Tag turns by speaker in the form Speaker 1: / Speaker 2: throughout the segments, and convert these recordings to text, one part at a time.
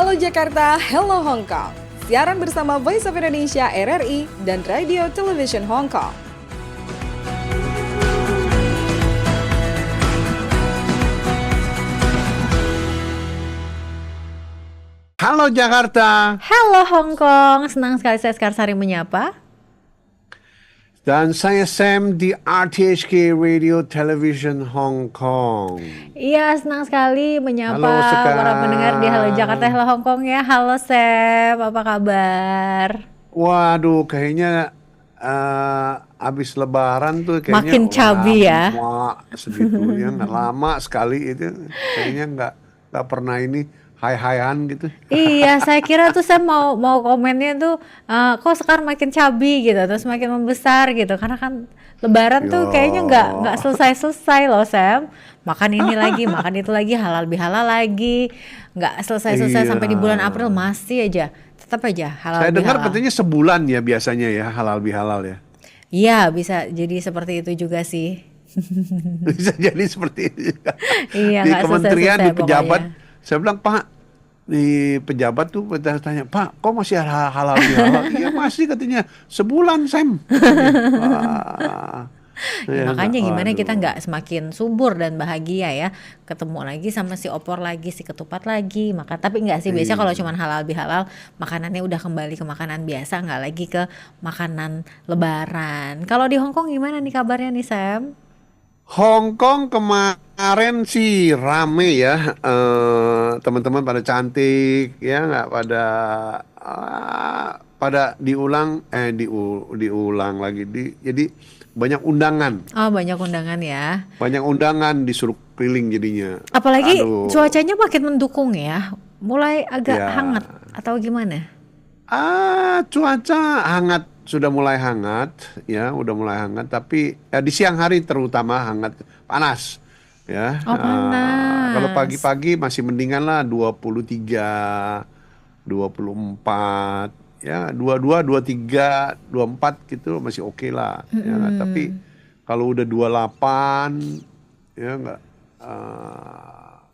Speaker 1: Halo Jakarta, hello Hong Kong. Siaran bersama Voice of Indonesia RRI dan Radio Television Hong Kong.
Speaker 2: Halo Jakarta.
Speaker 3: Halo Hong Kong, senang sekali saya Skarsari menyapa.
Speaker 2: Dan saya Sam di RTHK Radio Television Hong Kong.
Speaker 3: Iya, senang sekali menyapa
Speaker 2: Halo, Sekar.
Speaker 3: para pendengar di Halo Jakarta, Halo Hong Kong ya. Halo Sam, apa kabar?
Speaker 2: Waduh, kayaknya abis Lebaran tuh kayaknya
Speaker 3: Makin chubby ya.
Speaker 2: lama segitunya, nggak lama sekali itu. Kayaknya nggak pernah ini hai-haian gitu.
Speaker 3: Iya, saya kira tuh saya mau komennya tuh kok sekarang makin chubby gitu, terus makin membesar gitu, karena kan Lebaran tuh kayaknya nggak selesai loh Sam. Makan ini lagi, makan itu lagi, halal bihalal lagi, nggak selesai
Speaker 2: Iya.
Speaker 3: sampai di bulan April masih aja, tetap aja halal
Speaker 2: Saya dengar
Speaker 3: bihalal.
Speaker 2: katanya sebulan ya biasanya ya halal bihalal ya.
Speaker 3: Iya, bisa jadi seperti itu juga sih.
Speaker 2: Bisa jadi seperti itu juga.
Speaker 3: Iya,
Speaker 2: Di
Speaker 3: nggak
Speaker 2: kementerian,
Speaker 3: selesai-selesai
Speaker 2: di pejabat,
Speaker 3: pokoknya.
Speaker 2: saya bilang, Pak, di pejabat tuh tanya, Pak, kok masih halal bihalal? Iya masih katanya, sebulan Sam. Wah, ya,
Speaker 3: Makanya gimana kita
Speaker 2: waduh.
Speaker 3: nggak semakin subur dan bahagia ya, ketemu lagi sama si opor lagi, si ketupat lagi, maka tapi nggak sih, biasanya kalau cuman halal bihalal makanannya udah kembali ke makanan biasa, nggak lagi ke makanan Lebaran. Kalau di Hong Kong gimana nih kabarnya nih Sam?
Speaker 2: Hong Kong kemarin sih rame ya, teman-teman pada cantik ya nggak pada diulang lagi jadi banyak undangan.
Speaker 3: Oh, banyak undangan ya.
Speaker 2: Banyak undangan disuruh keliling jadinya.
Speaker 3: Apalagi
Speaker 2: Aduh,
Speaker 3: cuacanya makin mendukung ya, mulai agak
Speaker 2: ya.
Speaker 3: hangat atau gimana?
Speaker 2: Cuaca hangat, sudah mulai hangat, ya, udah mulai hangat. Tapi di siang hari terutama hangat, panas, ya.
Speaker 3: Oh,
Speaker 2: Kalau
Speaker 3: panas.
Speaker 2: pagi-pagi masih mendingan lah 23, 24, ya, 22, 23, 24 gitu masih oke lah, ya nggak? Tapi kalau udah 28, ya nggak.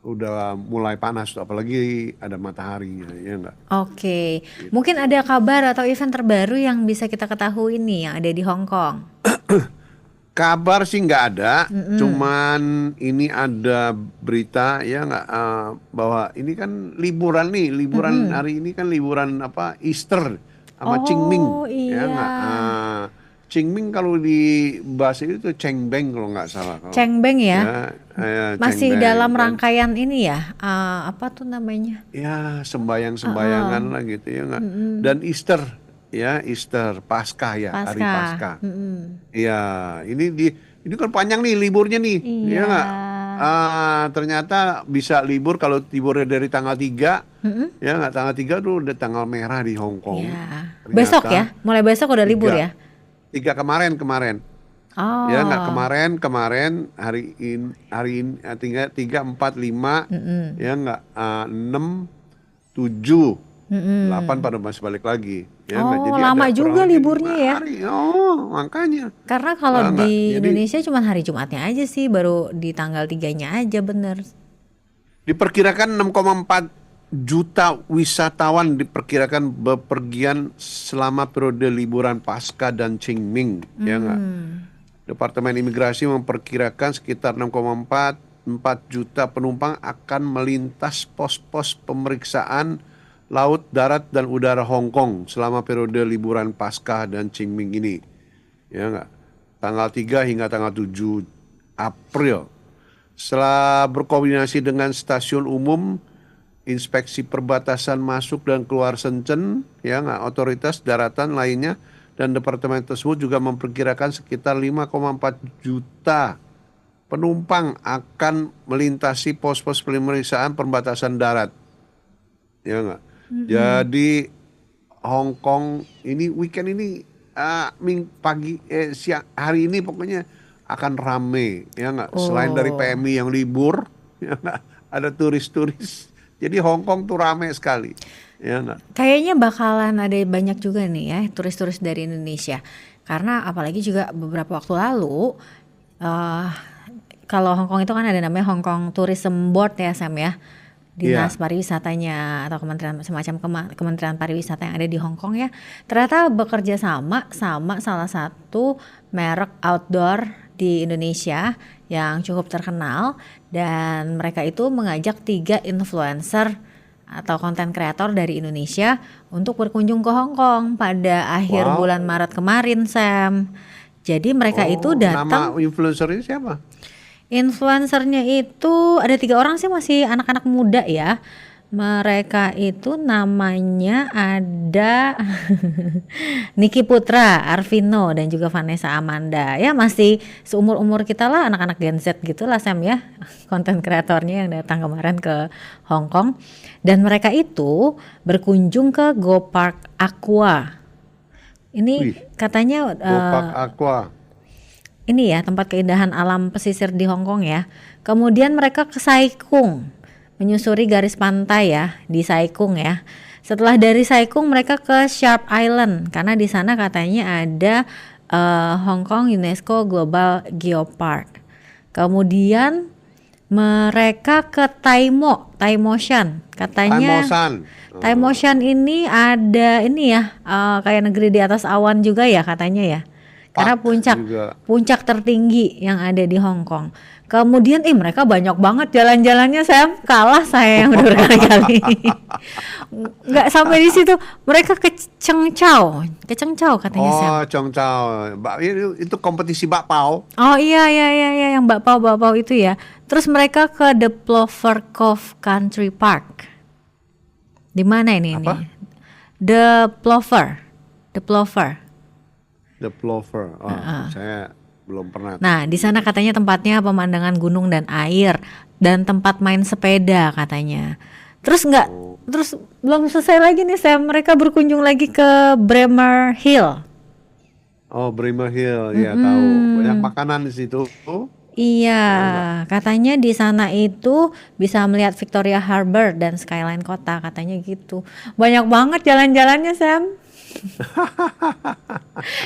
Speaker 2: Udah mulai panas tuh, apalagi ada mataharinya, ya enggak?
Speaker 3: Oke, mungkin ada kabar atau event terbaru yang bisa kita ketahui nih yang ada di Hong Kong.
Speaker 2: Kabar sih nggak ada, cuman ini ada berita ya nggak, bahwa ini kan liburan nih, liburan hari ini kan liburan apa, Easter sama Qingming,
Speaker 3: Oh
Speaker 2: ya nggak?
Speaker 3: iya,
Speaker 2: Qingming kalau di bahasa itu Cengbeng kalau nggak salah.
Speaker 3: Cengbeng ya, masih
Speaker 2: Cengbeng.
Speaker 3: dalam
Speaker 2: Dan
Speaker 3: rangkaian ini ya, apa tuh namanya?
Speaker 2: ya sembayang-sembayangan lah gitu ya nggak. Dan Easter ya, Easter Paskah ya, hari
Speaker 3: Pasca.
Speaker 2: Paskah. Ya, ini kan panjang nih liburnya nih, ya
Speaker 3: Iya.
Speaker 2: nggak? Ternyata bisa libur kalau liburnya dari tanggal 3, ya nggak, tanggal 3 tuh udah tanggal merah di Hong Kong.
Speaker 3: Iya. Besok ya, mulai besok udah libur ya.
Speaker 2: 3 kemarin.
Speaker 3: Oh.
Speaker 2: Ya nggak, kemarin hari ini tinggal 3, 4, 5, ya nggak, 6, 7, 8 pada masih balik lagi, ya nggak.
Speaker 3: Oh,
Speaker 2: Jadi
Speaker 3: lama
Speaker 2: ada
Speaker 3: juga
Speaker 2: kurang lebih
Speaker 3: liburnya
Speaker 2: 5
Speaker 3: ya.
Speaker 2: hari. Oh, makanya.
Speaker 3: Karena kalau
Speaker 2: Nggak,
Speaker 3: di
Speaker 2: jadi
Speaker 3: Indonesia cuma hari Jumatnya aja sih, baru di tanggal 3-nya aja bener.
Speaker 2: diperkirakan 6,4 juta wisatawan diperkirakan bepergian selama periode liburan Paskah dan Qingming, ya nggak. Departemen Imigrasi memperkirakan sekitar 6,4 juta penumpang akan melintas pos-pos pemeriksaan laut, darat, dan udara Hong Kong selama periode liburan Paskah dan Qingming ini, ya nggak. Tanggal 3 hingga tanggal 7 April. Setelah berkoordinasi dengan stasiun umum, inspeksi perbatasan masuk dan keluar Shenzhen, ya nggak, otoritas daratan lainnya, dan departemen tersebut juga memperkirakan sekitar 5,4 juta penumpang akan melintasi pos-pos pemeriksaan perbatasan darat, ya nggak. Jadi Hong Kong ini weekend ini, siang hari ini pokoknya akan rame, ya nggak. Selain dari
Speaker 3: Oh.
Speaker 2: PMI yang libur, ya nggak, ada turis-turis. Jadi Hong Kong tuh rame sekali, ya nggak.
Speaker 3: Kayaknya bakalan ada banyak juga nih ya turis-turis dari Indonesia. Karena apalagi juga beberapa waktu lalu, kalau Hong Kong itu kan ada namanya Hong Kong Tourism Board ya Sam ya. dinas pariwisatanya atau kementerian semacam kementerian pariwisata yang ada di Hong Kong ya, ternyata bekerja sama salah satu merek outdoor di Indonesia yang cukup terkenal, dan mereka itu mengajak 3 influencer atau konten kreator dari Indonesia untuk berkunjung ke Hong Kong pada akhir bulan Maret kemarin, Sam. Jadi mereka itu datang.
Speaker 2: Nama influencer ini siapa?
Speaker 3: Influencernya itu ada 3 orang sih, masih anak-anak muda ya. Mereka itu namanya ada Niki Putra, Arvino, dan juga Vanessa Amanda. Ya masih seumur-umur kita lah, anak-anak Gen Z gitu lah Sam ya. Konten kreatornya yang datang kemarin ke Hong Kong. Dan mereka itu berkunjung ke Go Park Aqua. Ini katanya
Speaker 2: Go Park Aqua.
Speaker 3: Ini ya tempat keindahan alam pesisir di Hong Kong ya. Kemudian mereka ke Sai Kung, menyusuri garis pantai ya di Sai Kung ya. Setelah dari Sai Kung mereka ke Sharp Island karena di sana katanya ada Hong Kong UNESCO Global Geopark. Kemudian mereka ke Tai Mo Shan katanya. Tai Mo Shan ini ada ini ya kayak negeri di atas awan juga ya katanya ya. Karena puncak tertinggi yang ada di Hong Kong. Kemudian mereka banyak banget jalan-jalannya, Sam. Kalah saya yang udah berkali-kali. Nggak sampai di situ. Mereka ke Cheung Chau katanya, Sam.
Speaker 2: Oh, Cheung Chau. Itu kompetisi bakpao.
Speaker 3: Oh iya yang bakpao itu ya. Terus mereka ke The Plover Cove Country Park. Di mana ini? The Plover.
Speaker 2: Saya belum pernah.
Speaker 3: Nah, di sana katanya tempatnya pemandangan gunung dan air dan tempat main sepeda katanya. Terus belum selesai lagi nih, Sam. Mereka berkunjung lagi ke Bremer Hill.
Speaker 2: Oh, Bremer Hill, ya tahu. Banyak makanan di situ.
Speaker 3: Iya, katanya di sana itu bisa melihat Victoria Harbour dan skyline kota katanya gitu. Banyak banget jalan-jalannya, Sam.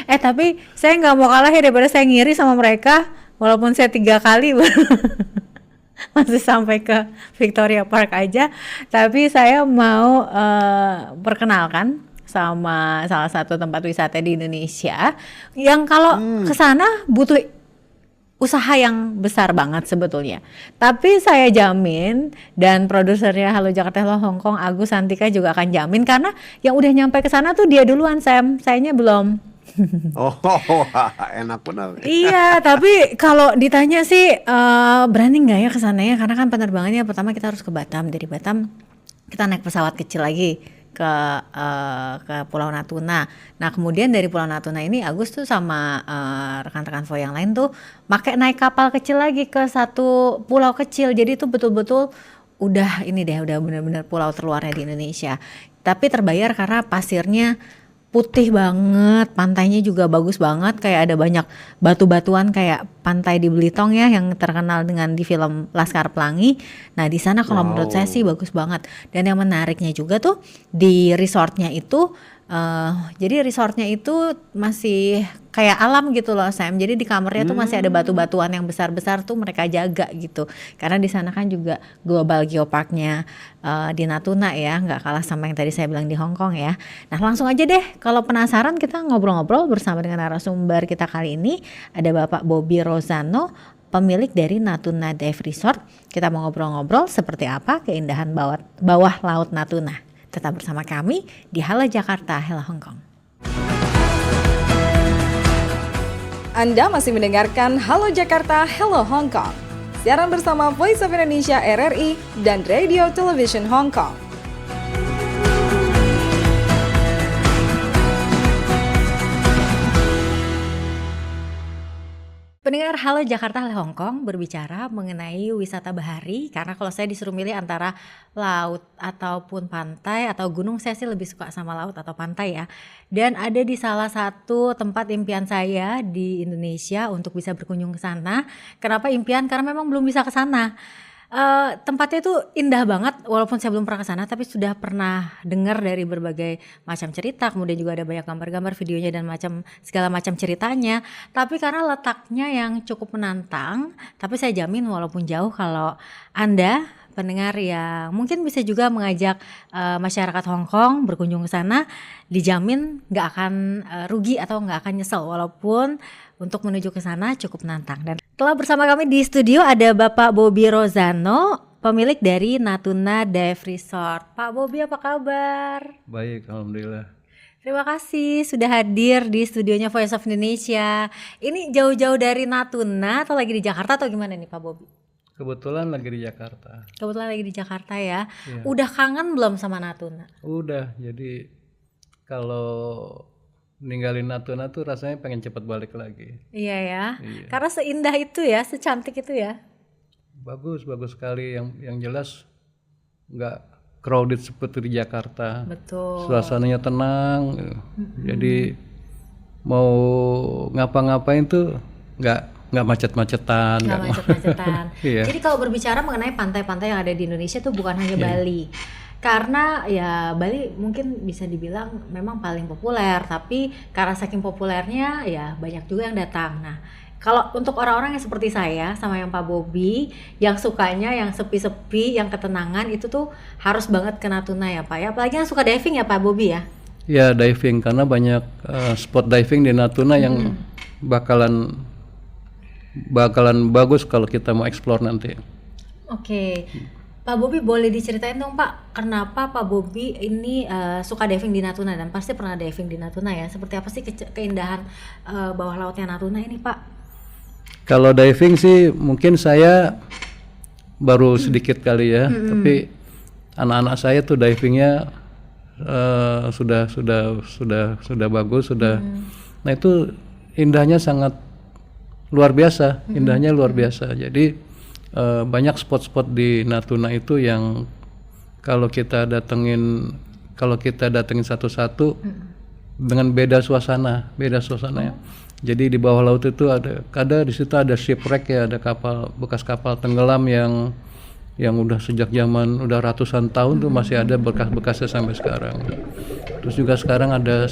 Speaker 3: Tapi saya nggak mau kalah ya, daripada saya ngiri sama mereka walaupun saya 3 kali masih sampai ke Victoria Park aja. Tapi saya mau perkenalkan sama salah satu tempat wisata di Indonesia yang kalau ke sana butuh usaha yang besar banget sebetulnya. Tapi saya jamin, dan produsernya Halo Jakarta Hello Hong Kong Agus Santika juga akan jamin, karena yang udah nyampe ke sana tuh dia duluan, Sam. Sayanya belum.
Speaker 2: Oh, enak benar.
Speaker 3: Iya, tapi kalau ditanya sih berani nggak ya ke sana ya? Karena kan penerbangannya pertama kita harus ke Batam. Dari Batam kita naik pesawat kecil lagi ke Pulau Natuna. Nah kemudian dari Pulau Natuna ini Agus tuh sama rekan-rekan Vo yang lain tuh naik kapal kecil lagi ke satu pulau kecil. Jadi itu betul-betul udah benar-benar pulau terluarnya di Indonesia. Tapi terbayar karena pasirnya putih banget, pantainya juga bagus banget, kayak ada banyak batu-batuan kayak pantai di Belitung ya yang terkenal dengan di film Laskar Pelangi. Nah di sana kalau menurut saya sih bagus banget. Dan yang menariknya juga tuh di resortnya itu jadi resortnya itu masih kayak alam gitu loh, Sam. Jadi di kamarnya tuh masih ada batu-batuan yang besar-besar tuh mereka jaga gitu. Karena di sana kan juga Global Geoparknya di Natuna ya, nggak kalah sama yang tadi saya bilang di Hong Kong ya. Nah langsung aja deh, kalau penasaran kita ngobrol-ngobrol bersama dengan narasumber kita kali ini. Ada Bapak Bobby Rozano, pemilik dari Natuna Dive Resort. Kita mau ngobrol-ngobrol seperti apa keindahan bawah laut Natuna. Tetap bersama kami di Halo Jakarta, Hello Hong Kong.
Speaker 1: Anda masih mendengarkan Halo Jakarta, Hello Hong Kong. Siaran bersama Voice of Indonesia RRI dan Radio Television Hong Kong.
Speaker 3: Pendengar Halo Jakarta Hong Kong, berbicara mengenai wisata bahari, karena kalau saya disuruh milih antara laut ataupun pantai atau gunung, saya sih lebih suka sama laut atau pantai ya. Dan ada di salah satu tempat impian saya di Indonesia untuk bisa berkunjung ke sana. Kenapa impian? Karena memang belum bisa ke sana. Tempatnya itu indah banget, walaupun saya belum pernah ke sana, tapi sudah pernah dengar dari berbagai macam cerita. Kemudian juga ada banyak gambar-gambar, videonya dan segala macam ceritanya. Tapi karena letaknya yang cukup menantang, tapi saya jamin walaupun jauh, kalau Anda pendengar yang mungkin bisa juga mengajak masyarakat Hong Kong berkunjung ke sana, dijamin nggak akan rugi atau nggak akan nyesel, walaupun untuk menuju ke sana cukup menantang. Dan telah bersama kami di studio ada Bapak Bobby Rozano, pemilik dari Natuna Dive Resort. Pak Bobby, apa kabar?
Speaker 4: Baik, alhamdulillah.
Speaker 3: Terima kasih sudah hadir di studionya Voice of Indonesia. Ini jauh-jauh dari Natuna atau lagi di Jakarta atau gimana nih Pak Bobby?
Speaker 4: Kebetulan lagi di Jakarta.
Speaker 3: Kebetulan lagi di Jakarta ya.
Speaker 4: Iya.
Speaker 3: Udah kangen belum sama Natuna?
Speaker 4: Udah, jadi kalau ninggalin Natuna tuh rasanya pengen cepet balik lagi.
Speaker 3: Iya ya.
Speaker 4: Iya.
Speaker 3: Karena seindah itu ya, secantik itu ya.
Speaker 4: Bagus sekali. Yang jelas nggak crowded seperti di Jakarta.
Speaker 3: Betul.
Speaker 4: Suasananya tenang. Jadi mau ngapa-ngapain tuh nggak macet-macetan.
Speaker 3: Nggak macet-macetan.
Speaker 4: Iya.
Speaker 3: Jadi kalau berbicara mengenai pantai-pantai yang ada di Indonesia tuh bukan hanya Bali. Karena ya Bali mungkin bisa dibilang memang paling populer, tapi karena saking populernya ya banyak juga yang datang. Nah, kalau untuk orang-orang yang seperti saya sama yang Pak Bobby, yang sukanya yang sepi-sepi, yang ketenangan, itu tuh harus banget ke Natuna ya Pak ya. Apalagi yang suka diving ya Pak Bobby ya.
Speaker 4: Ya, diving, karena banyak spot diving di Natuna yang bakalan bagus kalau kita mau explore nanti.
Speaker 3: Oke. Pak Bobby, boleh diceritain dong Pak, kenapa Pak Bobby ini suka diving di Natuna, dan pasti pernah diving di Natuna ya. Seperti apa sih keindahan bawah lautnya Natuna ini Pak?
Speaker 4: Kalau diving sih mungkin saya baru sedikit kali ya, tapi anak-anak saya tuh divingnya sudah bagus, sudah. Nah itu indahnya sangat luar biasa, indahnya luar biasa. Jadi banyak spot-spot di Natuna itu yang kalau kita datengin satu-satu dengan beda suasana ya. Jadi di bawah laut itu ada di situ ada shipwreck ya, ada bekas kapal tenggelam yang udah sejak zaman udah ratusan tahun tuh masih ada bekas-bekasnya sampai sekarang. Terus juga sekarang ada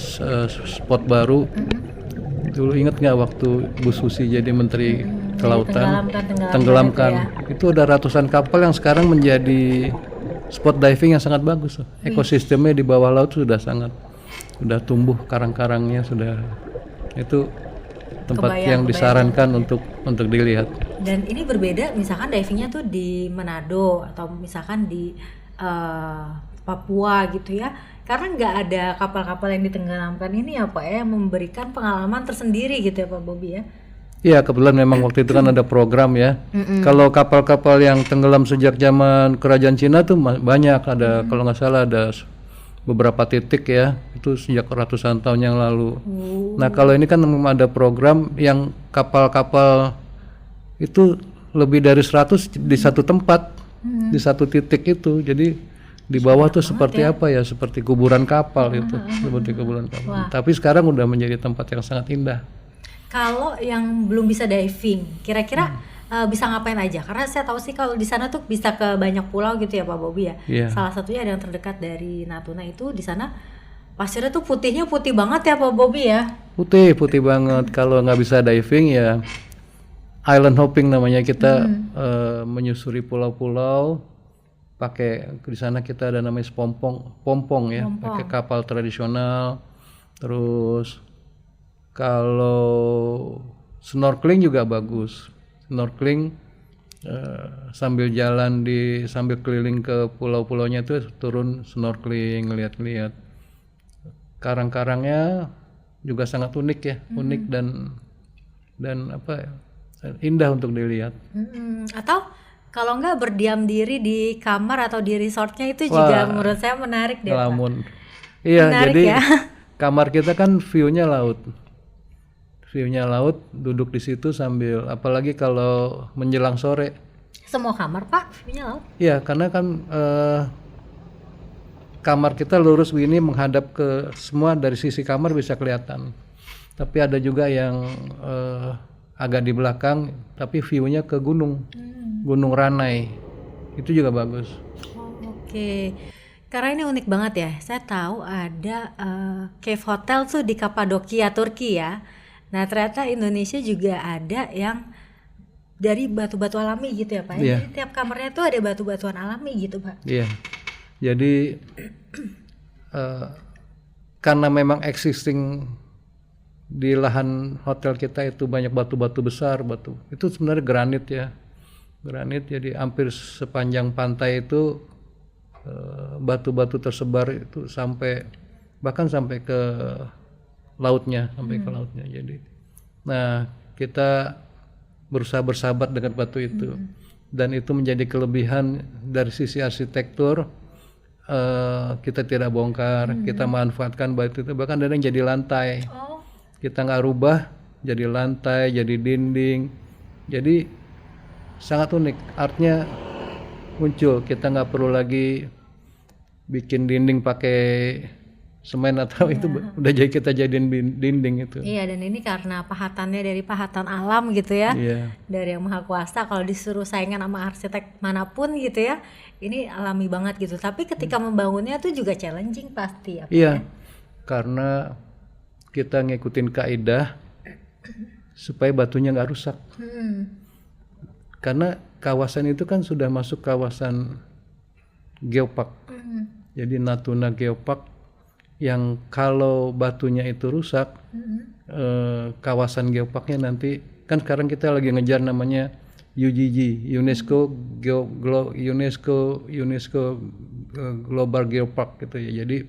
Speaker 4: spot baru. Dulu ingat nggak waktu Bu Susi jadi Menteri Kelautan tenggelamkan itu ada ratusan kapal yang sekarang menjadi spot diving yang sangat bagus. Ekosistemnya di bawah laut sudah tumbuh karang-karangnya, sudah itu tempat yang disarankan untuk dilihat. Dan
Speaker 3: ini berbeda misalkan divingnya tuh di Manado atau misalkan di Papua gitu ya, karena nggak ada kapal-kapal yang ditenggelamkan ini ya Pak ya, memberikan pengalaman tersendiri gitu ya Pak Bobby ya.
Speaker 4: Iya, kebetulan memang waktu itu kan ada program ya. Kalau kapal-kapal yang tenggelam sejak zaman Kerajaan Cina tuh banyak, ada kalau nggak salah ada beberapa titik ya, itu sejak ratusan tahun yang lalu. Nah kalau ini kan memang ada program yang kapal-kapal itu lebih dari 100 di satu tempat, di satu titik itu. Jadi di bawah tuh seperti apa ya, seperti kuburan kapal itu, seperti kuburan kapal. Tapi sekarang udah menjadi tempat yang sangat indah.
Speaker 3: Kalau yang belum bisa diving, kira-kira bisa ngapain aja? Karena saya tahu sih kalau di sana tuh bisa ke banyak pulau gitu ya Pak Bobby ya.
Speaker 4: Yeah.
Speaker 3: Salah satunya ada yang terdekat dari Natuna itu, di sana pasirnya tuh putihnya putih banget ya Pak Bobby ya.
Speaker 4: Putih banget. Kalau nggak bisa diving ya island hopping namanya, kita menyusuri pulau-pulau. Pakai di sana kita ada namanya pompong ya, pakai kapal tradisional. Terus kalau snorkeling juga bagus. Snorkeling sambil sambil keliling ke pulau-pulaunya itu turun snorkeling, lihat-lihat. Karang-karangnya juga sangat unik ya, unik dan apa ya, indah untuk dilihat.
Speaker 3: Atau kalau enggak berdiam diri di kamar atau di resortnya itu juga menurut saya menarik deh Pak.
Speaker 4: Iya,
Speaker 3: menarik
Speaker 4: jadi
Speaker 3: ya.
Speaker 4: Kamar kita kan view-nya laut. Duduk di situ sambil, apalagi kalau menjelang sore.
Speaker 3: Semua kamar Pak view-nya laut?
Speaker 4: Iya, karena kan kamar kita lurus begini menghadap ke semua, dari sisi kamar bisa kelihatan. Tapi ada juga yang agak di belakang, tapi view-nya ke gunung, Gunung Ranai. Itu juga bagus.
Speaker 3: Oke. Karena ini unik banget ya. Saya tahu ada cave hotel tuh di Kapadokia, Turki ya. Nah ternyata Indonesia juga ada yang dari batu-batu alami gitu ya Pak.
Speaker 4: Iya.
Speaker 3: Jadi tiap kamarnya tuh ada batu-batuan alami gitu Pak.
Speaker 4: Iya. Jadi karena memang existing di lahan hotel kita itu banyak batu-batu besar, batu itu sebenarnya granit ya, granit. Jadi hampir sepanjang pantai itu batu-batu tersebar itu bahkan sampai ke lautnya, Jadi, nah kita berusaha bersahabat dengan batu itu, dan itu menjadi kelebihan dari sisi arsitektur. Kita tidak bongkar, kita manfaatkan batu itu, bahkan ada yang jadi lantai. Kita nggak rubah, jadi lantai, jadi dinding, jadi sangat unik. Artnya muncul, kita nggak perlu lagi bikin dinding pakai semen atau itu udah jadi kita jadiin dinding itu.
Speaker 3: Iya, dan ini karena pahatannya dari pahatan alam gitu ya,
Speaker 4: Iya.
Speaker 3: dari yang maha kuasa. Kalau disuruh saingan sama arsitek manapun gitu ya, ini alami banget gitu. Tapi ketika membangunnya tuh juga challenging pasti ya Pak.
Speaker 4: Iya, karena kita ngikutin kaidah supaya batunya nggak rusak. Karena kawasan itu kan sudah masuk kawasan geopark. Jadi Natuna Geopark yang kalau batunya itu rusak, kawasan geoparknya nanti kan sekarang kita lagi ngejar namanya UGG, UNESCO Global Geopark gitu ya. Jadi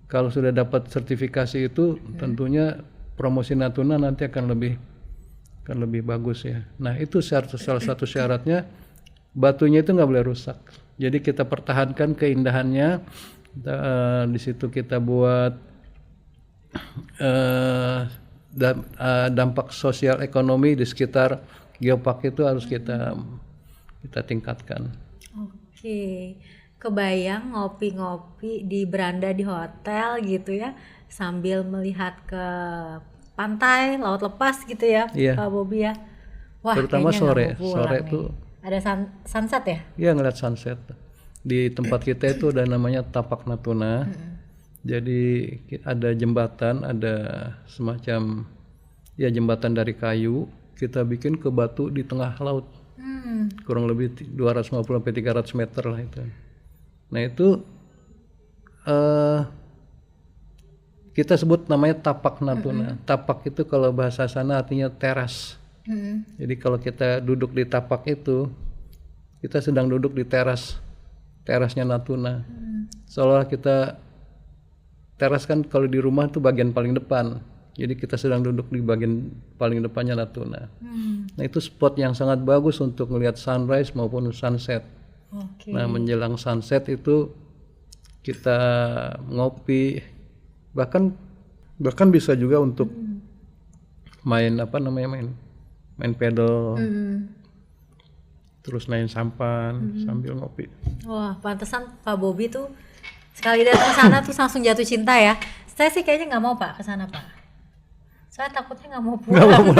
Speaker 4: kalau sudah dapat sertifikasi itu tentunya promosi Natuna nanti akan lebih bagus ya. Nah itu salah satu syaratnya, batunya itu nggak boleh rusak. Jadi kita pertahankan keindahannya. Di situ kita buat dampak sosial ekonomi di sekitar geopark itu harus kita tingkatkan.
Speaker 3: Oke, kebayang ngopi-ngopi di beranda di hotel gitu ya, sambil melihat ke pantai, laut lepas gitu ya,
Speaker 4: Iya.
Speaker 3: Pak Bobi ya. Wah,
Speaker 4: Terutama
Speaker 3: kayaknya
Speaker 4: sore.
Speaker 3: nggak mau pulang
Speaker 4: Sore
Speaker 3: nih.
Speaker 4: tuh
Speaker 3: Ada sunset ya?
Speaker 4: ya ngeliat sunset. Di tempat kita itu ada namanya Tapak Natuna. Jadi ada jembatan, ada semacam ya jembatan dari kayu, kita bikin ke batu di tengah laut. Kurang lebih 250 sampai 300 meter lah itu. Nah itu kita sebut namanya Tapak Natuna. Tapak itu kalau bahasa sana artinya teras. Jadi kalau kita duduk di tapak itu, kita sedang duduk di terasnya Natuna. Seolah kita teras kan kalau di rumah tuh bagian paling depan. Jadi kita sedang duduk di bagian paling depannya Natuna. Nah itu spot yang sangat bagus untuk melihat sunrise maupun sunset.
Speaker 3: Oke.
Speaker 4: Nah menjelang sunset itu kita ngopi, bahkan bisa juga untuk main pedal, terus main sampan sambil ngopi.
Speaker 3: Wah, pantesan Pak Bobi tuh sekali datang ke sana tuh langsung jatuh cinta ya. Saya sih kayaknya nggak mau Pak ke sana Pak. Saya takutnya nggak mau pulang.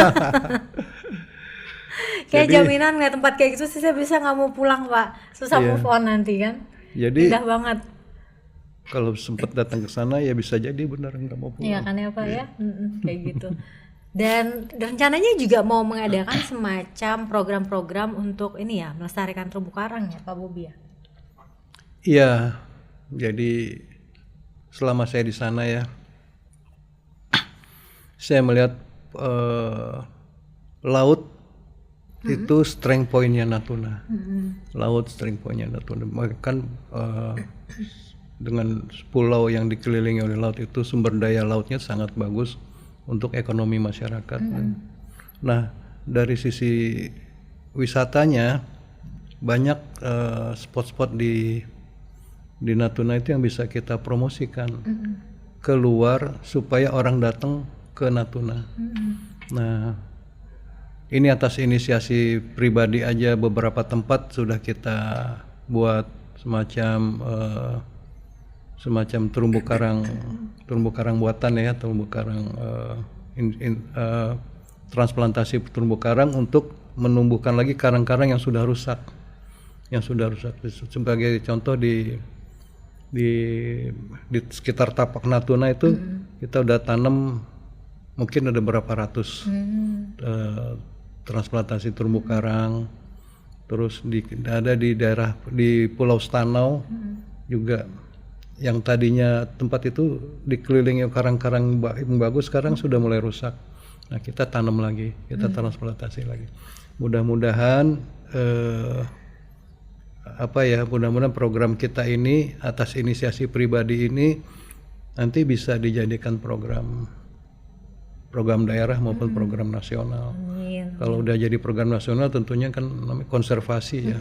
Speaker 3: Kayak jaminan ngeliat tempat kayak gitu sih saya bisa nggak mau pulang Pak. Susah
Speaker 4: Iya.
Speaker 3: move on nanti kan.
Speaker 4: Jadi
Speaker 3: Indah banget.
Speaker 4: kalau sempat datang ke sana ya bisa jadi benar nggak mau pulang.
Speaker 3: Iya kan ya Pak ya. Kayak gitu. Dan rencananya juga mau mengadakan semacam program-program untuk ini ya, melestarikan terumbu karang ya Pak Bobi ya.
Speaker 4: Iya, jadi selama saya di sana ya, saya melihat laut itu strength point-nya Natuna. Laut strength point-nya Natuna. Bahkan dengan pulau yang dikelilingi oleh laut itu sumber daya lautnya sangat bagus untuk ekonomi masyarakat. Nah, dari sisi wisatanya banyak spot-spot di Natuna itu yang bisa kita promosikan keluar supaya orang datang ke Natuna. Nah, ini atas inisiasi pribadi aja beberapa tempat sudah kita buat semacam terumbu karang buatan ya, terumbu karang transplantasi terumbu karang untuk menumbuhkan lagi karang-karang yang sudah rusak. Sebagai contoh di sekitar Tapak Natuna itu kita udah tanam mungkin ada berapa ratus transplantasi terumbu karang. Terus ada di daerah di Pulau Stanau juga, yang tadinya tempat itu dikelilingi karang-karang yang bagus sekarang sudah mulai rusak. Nah, kita tanam lagi, kita transplantasi lagi. Mudah-mudahan mudah-mudahan program kita ini atas inisiasi pribadi ini nanti bisa dijadikan program daerah maupun program nasional.
Speaker 3: Amin.
Speaker 4: Kalau udah jadi program nasional tentunya kan namanya konservasi ya.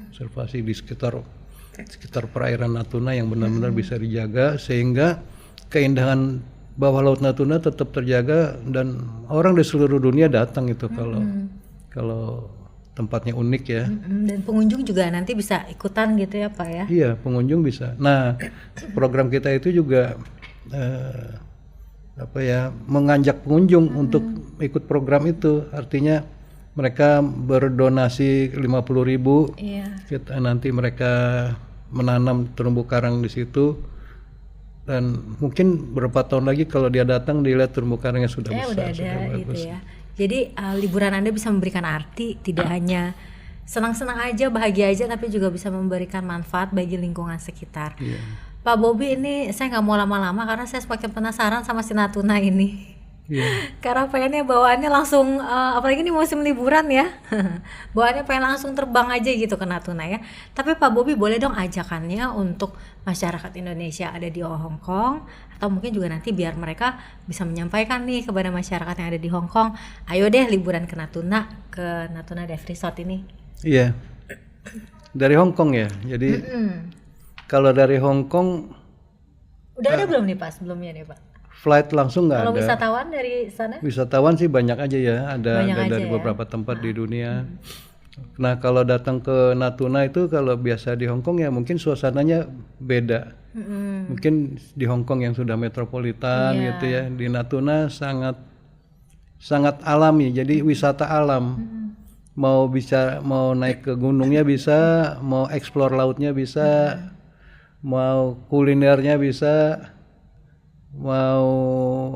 Speaker 4: Konservasi di sekitar perairan Natuna yang benar-benar bisa dijaga sehingga keindahan bawah laut Natuna tetap terjaga dan orang di seluruh dunia datang itu kalau tempatnya unik ya.
Speaker 3: Dan pengunjung juga nanti bisa ikutan gitu ya Pak ya?
Speaker 4: Iya, pengunjung bisa. Nah, program kita itu juga mengajak pengunjung untuk ikut program itu. Artinya mereka berdonasi 50.000.
Speaker 3: Iya.
Speaker 4: Kita nanti mereka menanam terumbu karang di situ. Dan mungkin beberapa tahun lagi kalau dia datang dilihat terumbu karangnya sudah besar,
Speaker 3: Udah ada
Speaker 4: sudah
Speaker 3: gitu
Speaker 4: bagus.
Speaker 3: ya. Jadi liburan Anda bisa memberikan arti, tidak hanya senang-senang aja, bahagia aja, tapi juga bisa memberikan manfaat bagi lingkungan sekitar.
Speaker 4: Iya.
Speaker 3: Pak Bobby, ini saya nggak mau lama-lama karena saya semakin penasaran sama si Natuna ini.
Speaker 4: Iya.
Speaker 3: Karena pengennya bawaannya langsung, apalagi ini musim liburan ya, bawaannya pengen langsung terbang aja gitu ke Natuna ya. Tapi Pak Bobby boleh dong ajakannya untuk masyarakat Indonesia ada di Hong Kong, atau mungkin juga nanti biar mereka bisa menyampaikan nih kepada masyarakat yang ada di Hong Kong, ayo deh liburan ke Natuna Dive Resort ini.
Speaker 4: Iya. Dari Hong Kong ya. Jadi kalau dari Hong Kong
Speaker 3: Udah ada belum nih Pak sebelumnya nih Pak?
Speaker 4: flight langsung nggak ada.
Speaker 3: Kalau wisatawan dari sana?
Speaker 4: Wisatawan sih banyak aja ya, ada
Speaker 3: Banyak aja
Speaker 4: dari
Speaker 3: ya?
Speaker 4: beberapa tempat di dunia. Nah, kalau datang ke Natuna itu kalau biasa di Hong Kong ya mungkin suasananya beda. Mungkin di Hong Kong yang sudah metropolitan gitu ya, di Natuna sangat alami. Jadi wisata alam. Mau naik ke gunungnya bisa, mau explore lautnya bisa, mau kulinernya bisa, mau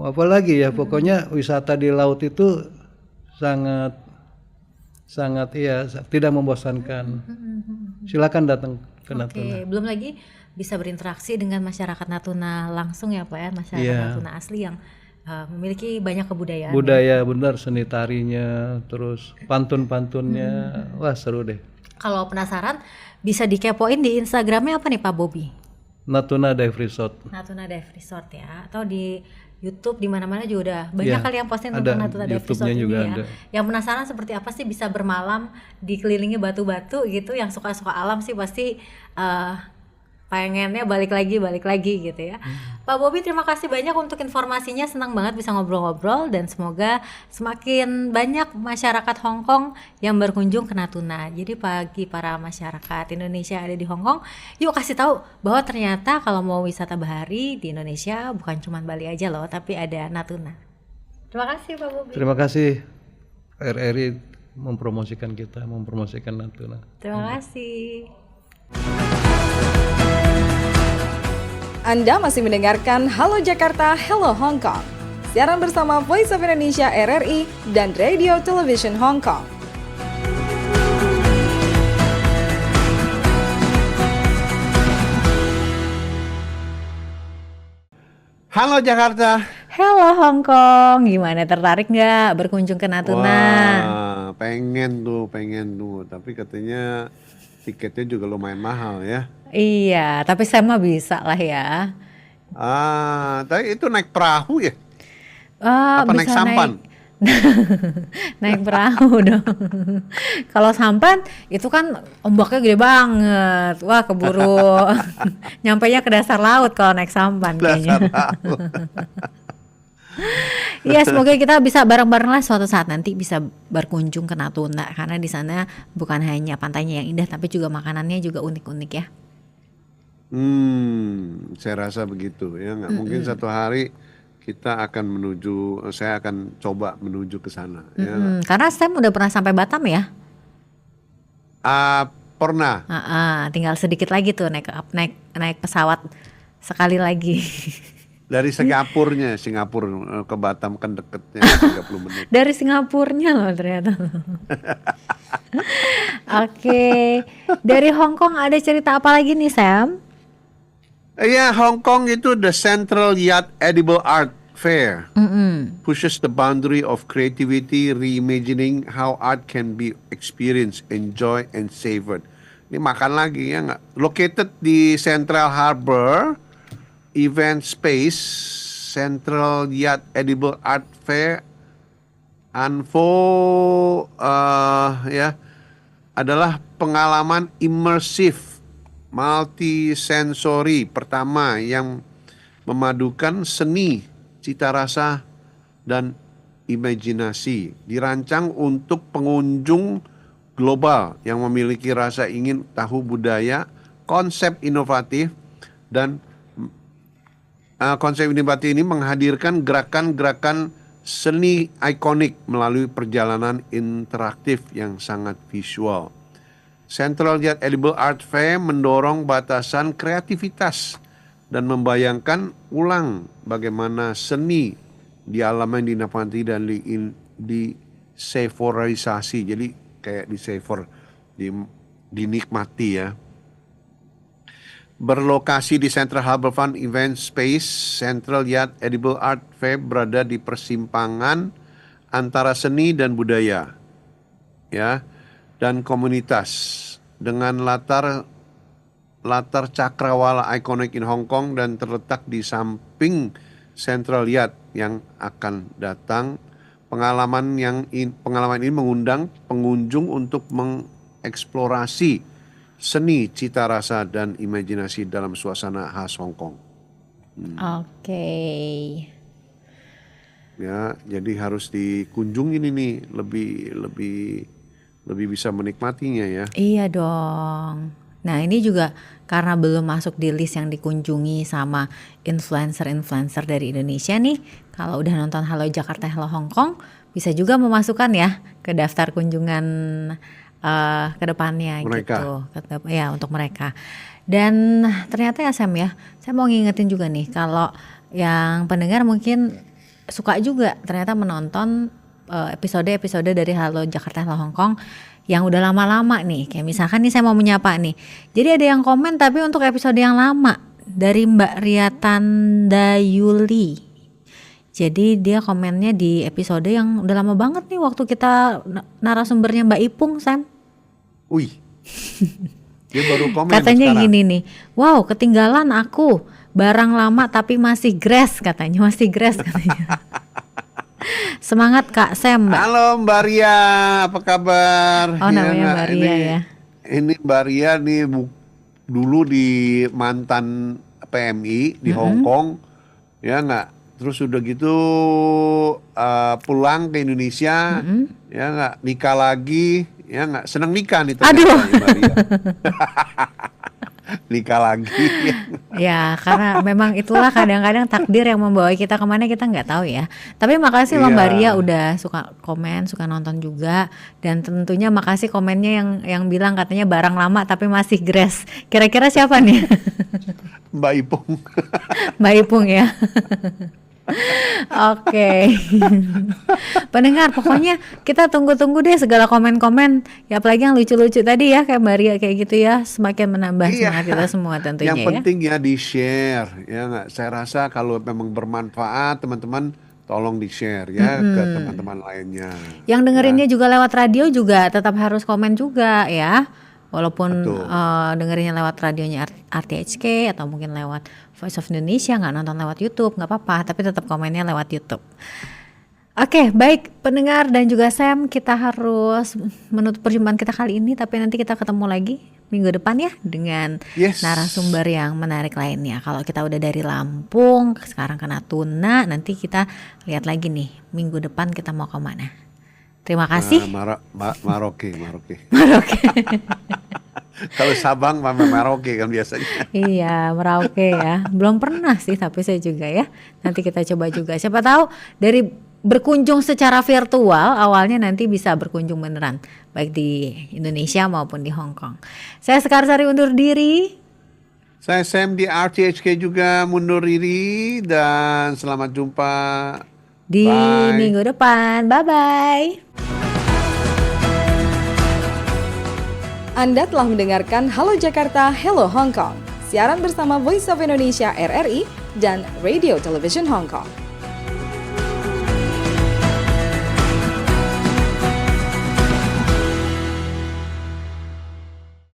Speaker 4: apa lagi ya, pokoknya wisata di laut itu sangat tidak membosankan. Silakan datang ke Natuna.
Speaker 3: Belum lagi bisa berinteraksi dengan masyarakat Natuna langsung ya Pak ya, masyarakat Natuna asli yang memiliki banyak kebudayaan.
Speaker 4: Budaya benar, seni tarinya, terus pantun-pantunnya, wah seru deh.
Speaker 3: Kalau penasaran bisa dikepoin di Instagramnya apa nih Pak Bobby?
Speaker 4: Natuna Dive Resort.
Speaker 3: Natuna Dive Resort ya, atau di YouTube di mana-mana juga udah banyak
Speaker 4: Ya,
Speaker 3: kali yang posting
Speaker 4: ada,
Speaker 3: tentang Natuna Dive
Speaker 4: YouTube-nya
Speaker 3: Resort
Speaker 4: juga
Speaker 3: ini ya.
Speaker 4: ada.
Speaker 3: Yang penasaran seperti apa sih bisa bermalam dikelilingi batu-batu gitu, yang suka-suka alam sih pasti pengennya balik lagi gitu ya. Pak Bobby, terima kasih banyak untuk informasinya, senang banget bisa ngobrol-ngobrol dan semoga semakin banyak masyarakat Hong Kong yang berkunjung ke Natuna. Jadi bagi para masyarakat Indonesia yang ada di Hong Kong, yuk kasih tahu bahwa ternyata kalau mau wisata bahari di Indonesia bukan cuma Bali aja loh, tapi ada Natuna. Terima kasih Pak Bobby.
Speaker 4: Terima kasih RRI mempromosikan Natuna.
Speaker 3: Terima kasih.
Speaker 1: Anda masih mendengarkan Halo Jakarta, Hello Hong Kong. Siaran bersama Voice of Indonesia RRI dan Radio Television Hong Kong.
Speaker 2: Halo Jakarta.
Speaker 3: Hello Hong Kong, gimana, tertarik nggak berkunjung ke Natuna?
Speaker 2: Wah, pengen tuh. Tapi katanya tiketnya juga lumayan mahal ya.
Speaker 3: Iya, tapi saya mah bisa lah ya.
Speaker 2: Tapi itu naik perahu ya? Apa naik
Speaker 3: Bisa
Speaker 2: sampan?
Speaker 3: naik perahu dong. Kalau sampan itu kan ombaknya gede banget. Wah, keburu nyampainya ke dasar laut kalau naik sampan kayaknya. Iya, semoga kita bisa bareng-bareng lah suatu saat nanti bisa berkunjung ke Natuna, karena di sana bukan hanya pantainya yang indah tapi juga makanannya juga unik-unik ya.
Speaker 2: Saya rasa begitu ya. Nggak mungkin satu hari saya akan coba menuju ke sana. Ya.
Speaker 3: Karena Sam udah pernah sampai Batam ya.
Speaker 2: Pernah.
Speaker 3: Tinggal sedikit lagi tuh naik pesawat sekali lagi.
Speaker 2: Dari Singapura ke Batam kan deketnya 30 menit.
Speaker 3: Dari Singapurnya loh ternyata. Oke, dari Hong Kong ada cerita apa lagi nih Sam?
Speaker 2: Iya, Hong Kong itu the Central Yacht Edible Art Fair pushes the boundary of creativity, reimagining how art can be experienced, enjoyed, and savored. Ini makan lagi ya nggak? Located di Central Harbor Event Space, Central Yacht Edible Art Fair, ANFO adalah pengalaman imersif multisensori pertama yang memadukan seni, cita rasa, dan imajinasi. Dirancang untuk pengunjung global yang memiliki rasa ingin tahu budaya, konsep inovatif, dan konsep inovatif ini menghadirkan gerakan-gerakan seni ikonik melalui perjalanan interaktif yang sangat visual. Central Yacht Edible Art Fair mendorong batasan kreativitas dan membayangkan ulang bagaimana seni di alam yang dinikmati dan disavorisasi. Jadi kayak dinikmati ya. Berlokasi di Central Harbor Fun Event Space, Central Yacht Edible Art Fair berada di persimpangan antara seni dan budaya, ya, dan komunitas dengan latar cakrawala ikonik in Hong Kong dan terletak di samping Central Yacht yang akan datang. Pengalaman ini mengundang pengunjung untuk mengeksplorasi seni, cita rasa, dan imajinasi dalam suasana khas Hong Kong.
Speaker 3: Oke.
Speaker 2: Ya, jadi harus dikunjungi ini lebih bisa menikmatinya ya.
Speaker 3: Iya dong. Nah ini juga karena belum masuk di list yang dikunjungi sama influencer-influencer dari Indonesia nih. Kalau udah nonton Halo Jakarta, Halo Hong Kong, bisa juga memasukkan ya ke daftar kunjungan ke depannya gitu. Ya untuk mereka. Dan ternyata ya Sam ya, saya mau ngingetin juga nih kalau yang pendengar mungkin suka juga ternyata menonton episode-episode dari Halo Jakarta, Halo Hong Kong yang udah lama-lama nih. Kayak misalkan nih saya mau menyapa nih. Jadi ada yang komen tapi untuk episode yang lama dari Mbak Riatanda Yuli. Jadi dia komennya di episode yang udah lama banget nih waktu kita narasumbernya Mbak Ipung, Sam.
Speaker 2: Wih, dia baru komen
Speaker 3: katanya
Speaker 2: sekarang.
Speaker 3: Gini nih, wow ketinggalan aku, barang lama tapi masih grass katanya, masih grass katanya. Semangat Kak Sam, Mbak.
Speaker 2: Halo Mbak Ria, apa kabar?
Speaker 3: Oh namanya Mbak Ria ya.
Speaker 2: Ini Mbak Ria nih dulu di mantan PMI di Hong Kong, ya nggak? Terus udah gitu pulang ke Indonesia, ya nggak, nikah lagi, ya nggak, seneng nikah nih ternyata.
Speaker 3: Aduh.
Speaker 2: Ya, Mbak Ria. Nikah lagi.
Speaker 3: Ya karena memang itulah kadang-kadang takdir yang membawa kita kemana kita nggak tahu ya. Tapi makasih loh Mbak Ria udah suka komen, suka nonton juga. Dan tentunya makasih komennya yang bilang katanya barang lama tapi masih grass. Kira-kira siapa nih?
Speaker 2: Mbak Ipung.
Speaker 3: Mbak Ipung ya. Oke. Pendengar pokoknya kita tunggu-tunggu deh segala komen-komen ya, apalagi yang lucu-lucu tadi ya kayak Maria kayak gitu ya, semakin menambah semangat kita semua tentunya.
Speaker 2: Yang penting ya di share ya nggak. Saya rasa kalau memang bermanfaat teman-teman tolong di share ya ke teman-teman lainnya.
Speaker 3: Yang dengerinnya juga lewat radio juga tetap harus komen juga ya. Walaupun dengerinnya lewat radionya RTHK atau mungkin lewat Voice of Indonesia, nggak nonton lewat YouTube, nggak apa-apa, tapi tetap komennya lewat YouTube. Oke, baik pendengar dan juga Sam, kita harus menutup perjumpaan kita kali ini, tapi nanti kita ketemu lagi minggu depan ya dengan narasumber yang menarik lainnya. Kalau kita udah dari Lampung, sekarang ke Natuna, nanti kita lihat lagi nih minggu depan kita mau kemana. Terima kasih.
Speaker 2: Maroke.
Speaker 3: Maroke.
Speaker 2: Kalau Sabang Maroke kan biasanya.
Speaker 3: Iya, Merauke ya. Belum pernah sih, tapi saya juga ya. Nanti kita coba juga. Siapa tahu dari berkunjung secara virtual awalnya nanti bisa berkunjung beneran, baik di Indonesia maupun di Hong Kong. Saya Sekarsari undur diri.
Speaker 2: Saya Sam di RTHK juga mundur diri dan selamat jumpa
Speaker 3: Di
Speaker 2: Bye.
Speaker 3: minggu depan. Bye-bye.
Speaker 1: Anda telah mendengarkan Halo Jakarta, Hello Hong Kong. Siaran bersama Voice of Indonesia RRI dan Radio Television Hong Kong.